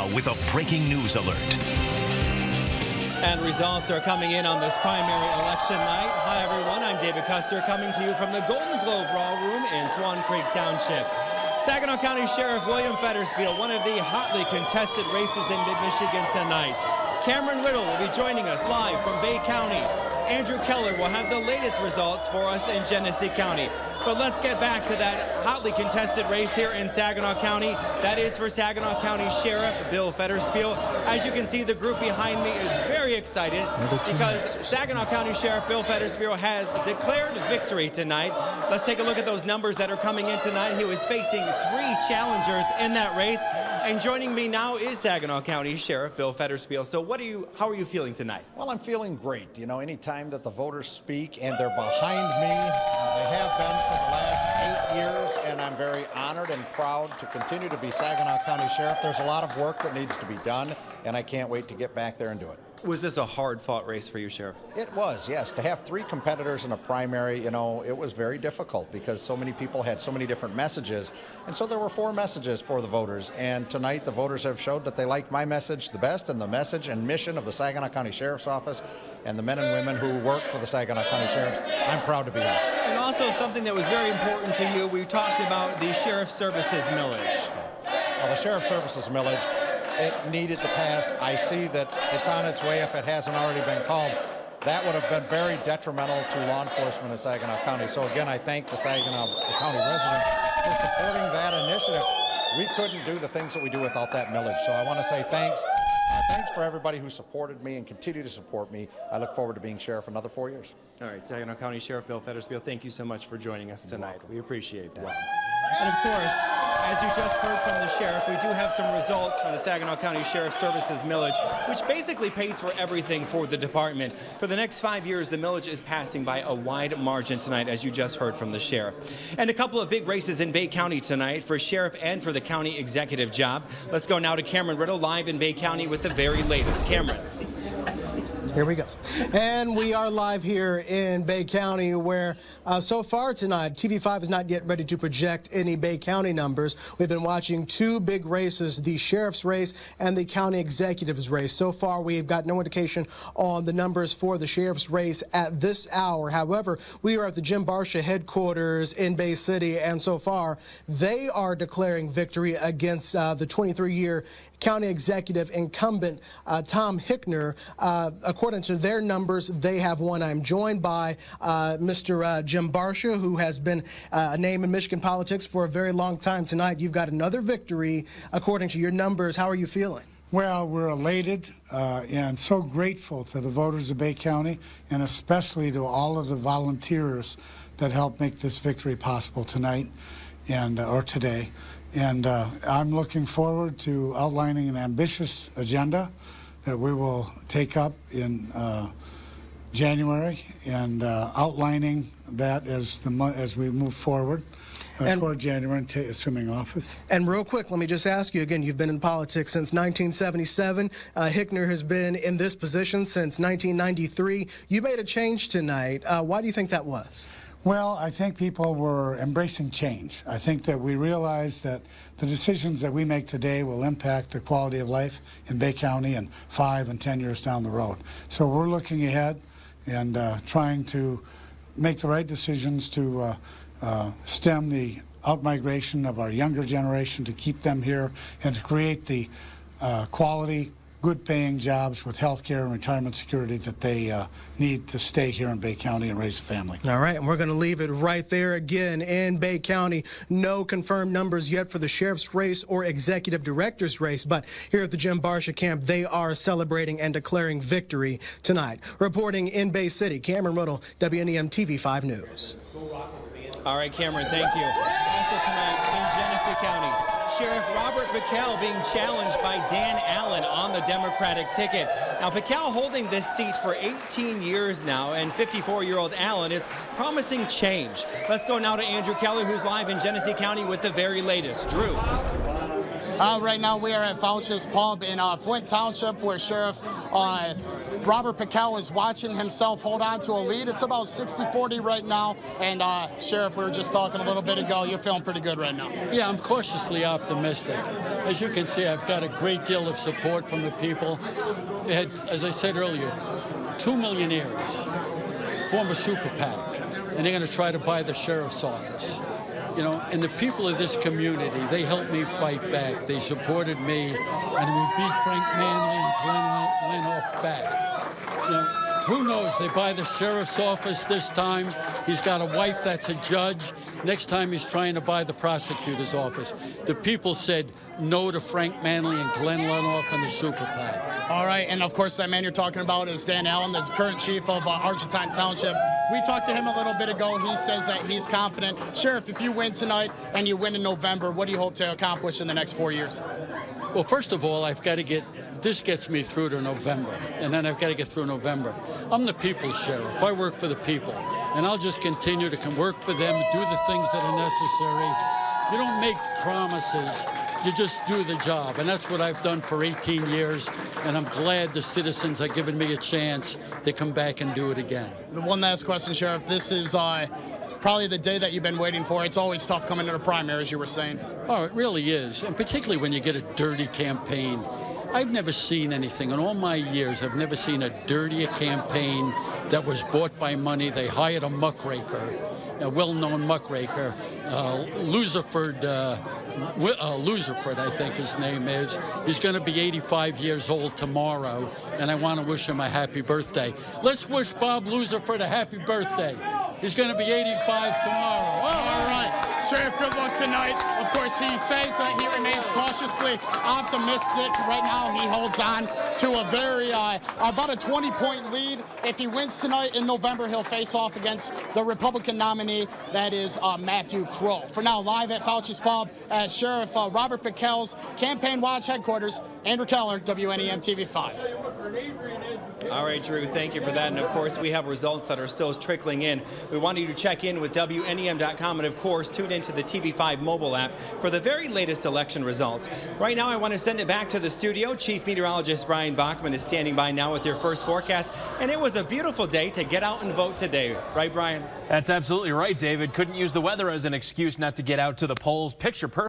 Now with a breaking news alert. And results are coming in on this primary election night. Hi everyone, I'm David Custer coming to you from the Golden Globe Raw Room in Swan Creek Township. Saginaw County Sheriff William Fetterspiel, one of the hotly contested races in mid-Michigan tonight. Cameron Riddle will be joining us live from Bay County. Andrew Keller will have the latest results for us in Genesee County. But let's get back to that hotly contested race here in Saginaw County. That is for Saginaw County Sheriff Bill Fetterspiel. As you can see, the group behind me is very excited because Saginaw County Sheriff Bill Fetterspiel has declared victory tonight. Let's take a look at those numbers that are coming in tonight. He was facing 3 challengers in that race. And joining me now is Saginaw County Sheriff Bill Fetterspiel. So how are you feeling tonight? Well, I'm feeling great. You know, anytime that the voters speak and they're behind me, they have been for the last 8 years, and I'm very honored and proud to continue to be Saginaw County Sheriff. There's a lot of work that needs to be done, and I can't wait to get back there and do it. Was this a hard-fought race for you, Sheriff? It was, yes. To have 3 competitors in a primary, you know, it was very difficult because so many people had so many different messages. And so there were 4 messages for the voters. And tonight the voters have showed that they like my message the best, and the message and mission of the Saginaw County Sheriff's Office and the men and women who work for the Saginaw County Sheriffs. I'm proud to be here. And also something that was very important to you, we talked about the Sheriff's Services millage. Well, the Sheriff's Services millage, it needed to pass. I see that it's on its way if it hasn't already been called. That would have been very detrimental to law enforcement in Saginaw County. So again, I thank the Saginaw County residents for supporting that initiative. We couldn't do the things that we do without that millage. So I want to say thanks. Thanks for everybody who supported me and continue to support me. I look forward to being sheriff another 4 years. All right, Saginaw County Sheriff Bill Fetterspiel, thank you so much for joining us tonight. We appreciate that. And of course, as you just heard from the sheriff, we do have some results for the Saginaw County Sheriff Services millage, which basically pays for everything for the department. For the next 5 years, the millage is passing by a wide margin tonight, as you just heard from the sheriff. And a couple of big races in Bay County tonight for sheriff and for the county executive job. Let's go now to Cameron Riddle, live in Bay County with the very latest. Cameron. Here we go. And we are live here in Bay County where so far tonight, TV5 is not yet ready to project any Bay County numbers. We've been watching 2 big races, the sheriff's race and the county executive's race. So far, we've got no indication on the numbers for the sheriff's race at this hour. However, we are at the Jim Barsha headquarters in Bay City, and so far, they are declaring victory against the 23-year county executive incumbent, Tom Hickner. According to their numbers, they have won. I'm joined by Mr. Jim Barsha, who has been a name in Michigan politics for a very long time. Tonight, you've got another victory according to your numbers. How are you feeling? Well, we're elated and so grateful to the voters of Bay County, and especially to all of the volunteers that helped make this victory possible tonight and or today. And I'm looking forward to outlining an ambitious agenda that we will take up in January, and outlining that as we move forward toward January, assuming office. And real quick, let me just ask you again, you've been in politics since 1977. Hickner has been in this position since 1993. You made a change tonight. Why do you think that was? Well, I think people were embracing change. I think that we realized that the decisions that we make today will impact the quality of life in Bay County in 5 and 10 years down the road. So we're looking ahead and trying to make the right decisions to stem the outmigration of our younger generation, to keep them here, and to create the quality, good-paying jobs with health care and retirement security that they need to stay here in Bay County and raise a family. All right, and we're going to leave it right there again in Bay County. No confirmed numbers yet for the sheriff's race or executive director's race, but here at the Jim Barsha camp, they are celebrating and declaring victory tonight. Reporting in Bay City, Cameron Riddle, WNEM-TV5 News. All right, Cameron, thank you. Also tonight in Genesee County, Sheriff Robert Pickell being challenged by Dan Allen on the Democratic ticket. Now, Pickell holding this seat for 18 years now, and 54-year-old Allen is promising change. Let's go now to Andrew Keller, who's live in Genesee County with the very latest. Drew. Right now we are at Fouch's Pub in Flint Township, where Sheriff Robert Pickell is watching himself hold on to a lead. It's about 60-40 right now. And Sheriff, we were just talking a little bit ago, you're feeling pretty good right now. Yeah, I'm cautiously optimistic. As you can see, I've got a great deal of support from the people. It had, as I said earlier, 2 millionaires form a super PAC, and they're going to try to buy the sheriff's office. You know, and the people of this community, they helped me fight back. They supported me, and we beat Frank Manley and Glenn Lenoff back. You know, who knows? They buy the sheriff's office this time. He's got a wife that's a judge. Next time he's trying to buy the prosecutor's office. The people said no to Frank Manley and Glenn Lenoff and the super PAC. All right, and of course that man you're talking about is Dan Allen, the current chief of Argentine Township. We talked to him a little bit ago. He says that he's confident. Sheriff, if you win tonight and you win in November, what do you hope to accomplish in the next 4 years? Well, first of all, I've got to get, this gets me through to November, and then I've got to get through November. I'm the people's sheriff. I work for the people, and I'll just continue to work for them, do the things that are necessary. You don't make promises, you just do the job, and that's what I've done for 18 years, and I'm glad the citizens are giving me a chance to come back and do it again. One last question, Sheriff. This is probably the day that you've been waiting for. It's always tough coming to the primary, as you were saying. Oh, it really is, and particularly when you get a dirty campaign. I've never seen anything. In all my years, I've never seen a dirtier campaign that was bought by money. They hired a muckraker, a well-known muckraker, Lucifer, I think his name is. He's going to be 85 years old tomorrow, and I want to wish him a happy birthday. Let's wish Bob Lucifer a happy birthday. He's going to be 85 tomorrow. All right. Sheriff, good luck tonight. Of course, he says that he remains cautiously optimistic. Right now, he holds on to a very, about a 20-point lead. If he wins tonight in November, he'll face off against the Republican nominee, that is Matthew Crow. For now, live at Fouch's Pub at Sheriff Robert Pickell's Campaign Watch headquarters, Andrew Keller, WNEM-TV5. All right, Drew, thank you for that. And of course, we have results that are still trickling in. We want you to check in with WNEM.com and of course, tune into the TV5 mobile app for the very latest election results. Right now, I want to send it back to the studio. Chief Meteorologist Brian Bachman is standing by now with your first forecast. And it was a beautiful day to get out and vote today. Right, Brian? That's absolutely right, David. Couldn't use the weather as an excuse not to get out to the polls. Picture perfect.